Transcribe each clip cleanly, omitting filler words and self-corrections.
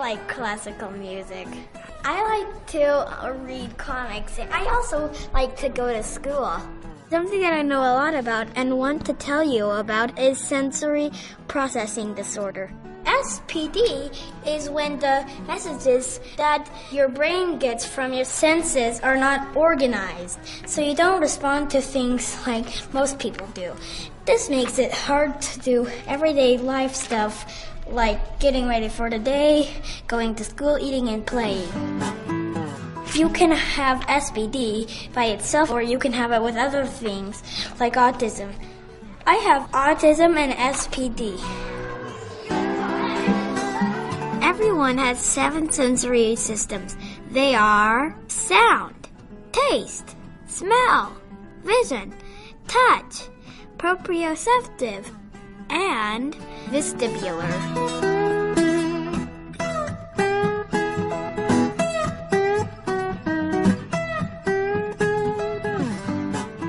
like classical music. I like to read comics. I also like to go to school. Something that I know a lot about and want to tell you about is sensory processing disorder. SPD is when the messages that your brain gets from your senses are not organized, so you don't respond to things like most people do. This makes it hard to do everyday life stuff like getting ready for the day, going to school, eating, and playing. You can have SPD by itself, or you can have it with other things like autism. I have autism and SPD. Everyone has 7 sensory systems. They are sound, taste, smell, vision, touch, proprioceptive, and vestibular.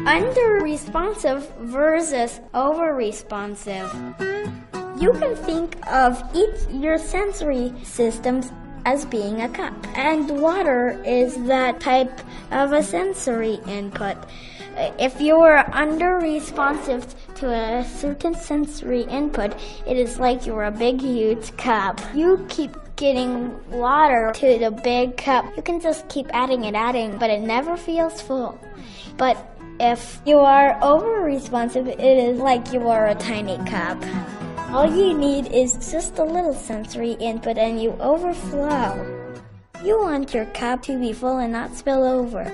Under-responsive versus over-responsive. You can think of your sensory systems as being a cup, and water is that type of a sensory input. If you are under-responsive to a certain sensory input, it is like you're a big, huge cup. You keep getting water to the big cup. You can just keep adding, but it never feels full. But if you are over-responsive, it is like you are a tiny cup. All you need is just a little sensory input and you overflow. You want your cup to be full and not spill over.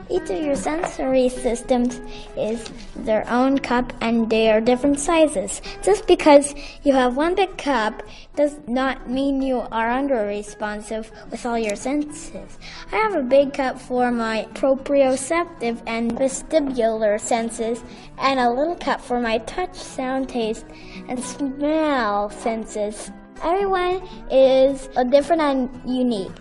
Each of your sensory systems is their own cup and they are different sizes. Just because you have one big cup does not mean you are under-responsive with all your senses. I have a big cup for my proprioceptive and vestibular senses and a little cup for my touch, sound, taste, and smell senses. Everyone is different and unique.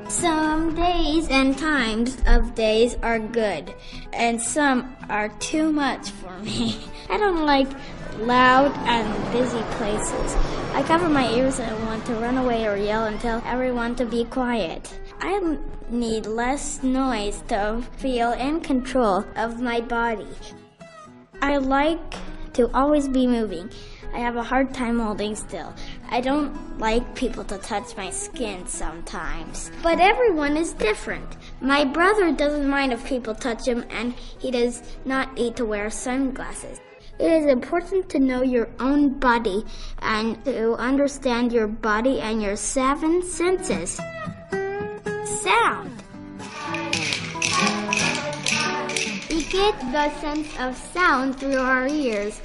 Some days and times of days are good, and some are too much for me. I don't like loud and busy places. I cover my ears and want to run away or yell and tell everyone to be quiet. I need less noise to feel in control of my body. I like to always be moving. I have a hard time holding still. I don't like people to touch my skin sometimes. But everyone is different. My brother doesn't mind if people touch him, and he does not need to wear sunglasses. It is important to know your own body and to understand your body and your 7 senses. Sound. We get the sense of sound through our ears.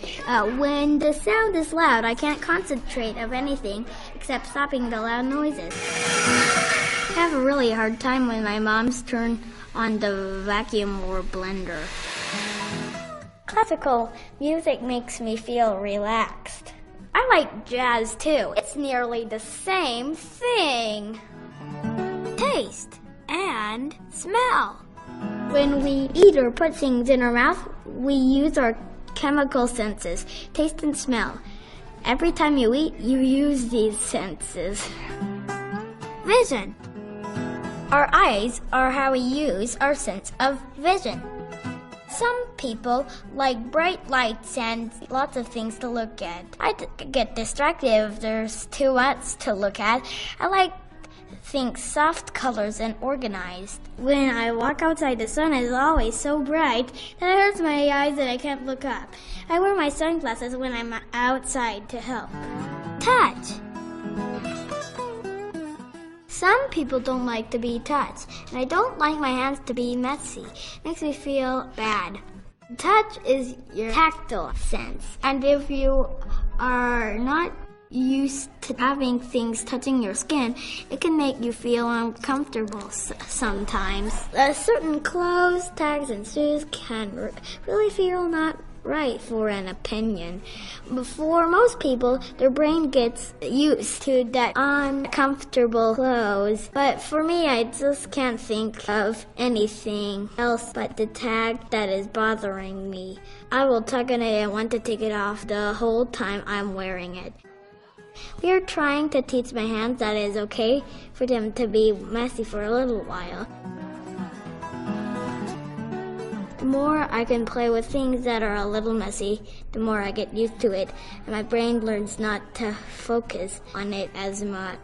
When the sound is loud, I can't concentrate of anything except stopping the loud noises. I have a really hard time when my mom's turn on the vacuum or blender. Classical music makes me feel relaxed. I like jazz too. It's nearly the same thing. Taste and smell. When we eat or put things in our mouth, we use our chemical senses, taste and smell. Every time you eat, you use these senses. Vision. Our eyes are how we use our sense of vision. Some people like bright lights and lots of things to look at. I get distracted if there's too much to look at. I like things soft colors and organized. When I walk outside, the sun is always so bright that it hurts my eyes and I can't look up. I wear my sunglasses when I'm outside to help. Touch. Some people don't like to be touched, and I don't like my hands to be messy. It makes me feel bad. Touch is your tactile sense, and if you are not used to having things touching your skin, it can make you feel uncomfortable sometimes. Certain clothes, tags, and shoes can really feel not right for an opinion. For most people, their brain gets used to that uncomfortable clothes. But for me, I just can't think of anything else but the tag that is bothering me. I will tug on it and want to take it off the whole time I'm wearing it. We are trying to teach my hands that it is okay for them to be messy for a little while. The more I can play with things that are a little messy, the more I get used to it, and my brain learns not to focus on it as much.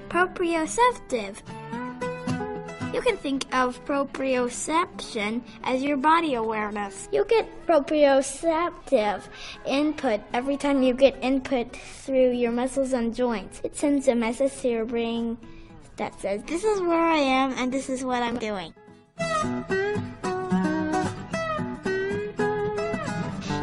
Proprioceptive. You can think of proprioception as your body awareness. You get proprioceptive input every time you get input through your muscles and joints. It sends a message to your brain that says, this is where I am and this is what I'm doing.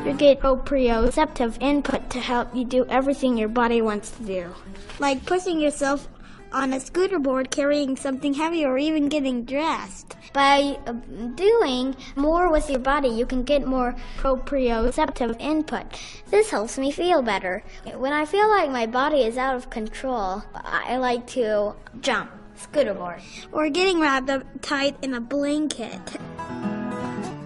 You get proprioceptive input to help you do everything your body wants to do. Like pushing yourself on a scooter board, carrying something heavy, or even getting dressed. By doing more with your body, you can get more proprioceptive input. This helps me feel better. When I feel like my body is out of control, I like to jump, scooter board, or getting wrapped up tight in a blanket.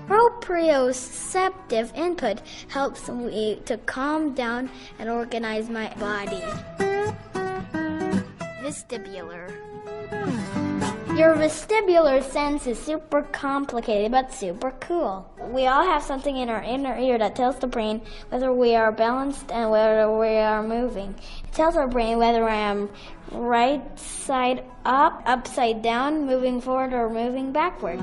Proprioceptive input helps me to calm down and organize my body. Vestibular. Your vestibular sense is super complicated but super cool. We all have something in our inner ear that tells the brain whether we are balanced and whether we are moving. It tells our brain whether I am right side up, upside down, moving forward, or moving backward.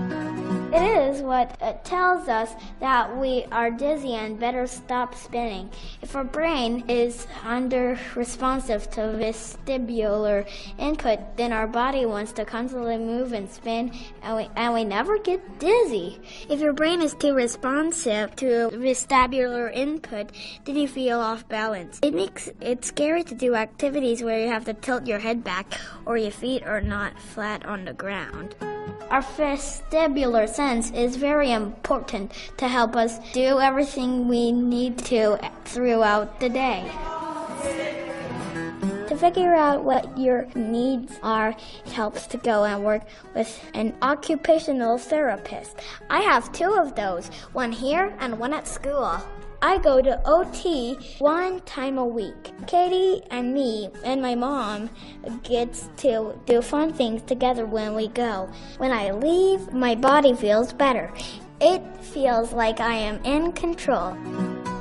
It is what tells us that we are dizzy and better stop spinning. If our brain is under-responsive to vestibular input, then our body wants to constantly move and spin, and we never get dizzy. If your brain is too responsive to vestibular input, then you feel off balance. It makes it scary to do activities where you have to tilt your head back or your feet are not flat on the ground. Our vestibular sense is very important to help us do everything we need to throughout the day. To figure out what your needs are, it helps to go and work with an occupational therapist. I have 2 of those, one here and one at school. I go to OT 1 time a week. Katie and me and my mom gets to do fun things together when we go. When I leave, my body feels better. It feels like I am in control.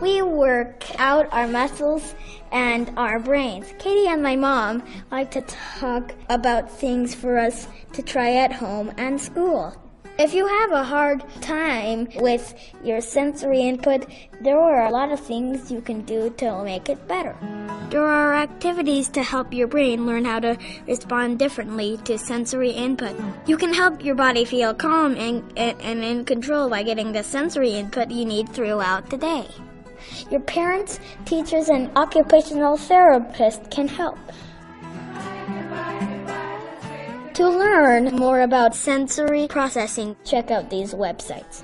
We work out our muscles and our brains. Katie and my mom like to talk about things for us to try at home and school. If you have a hard time with your sensory input, there are a lot of things you can do to make it better. There are activities to help your brain learn how to respond differently to sensory input. You can help your body feel calm and in control by getting the sensory input you need throughout the day. Your parents, teachers, and occupational therapists can help. To learn more about sensory processing, check out these websites.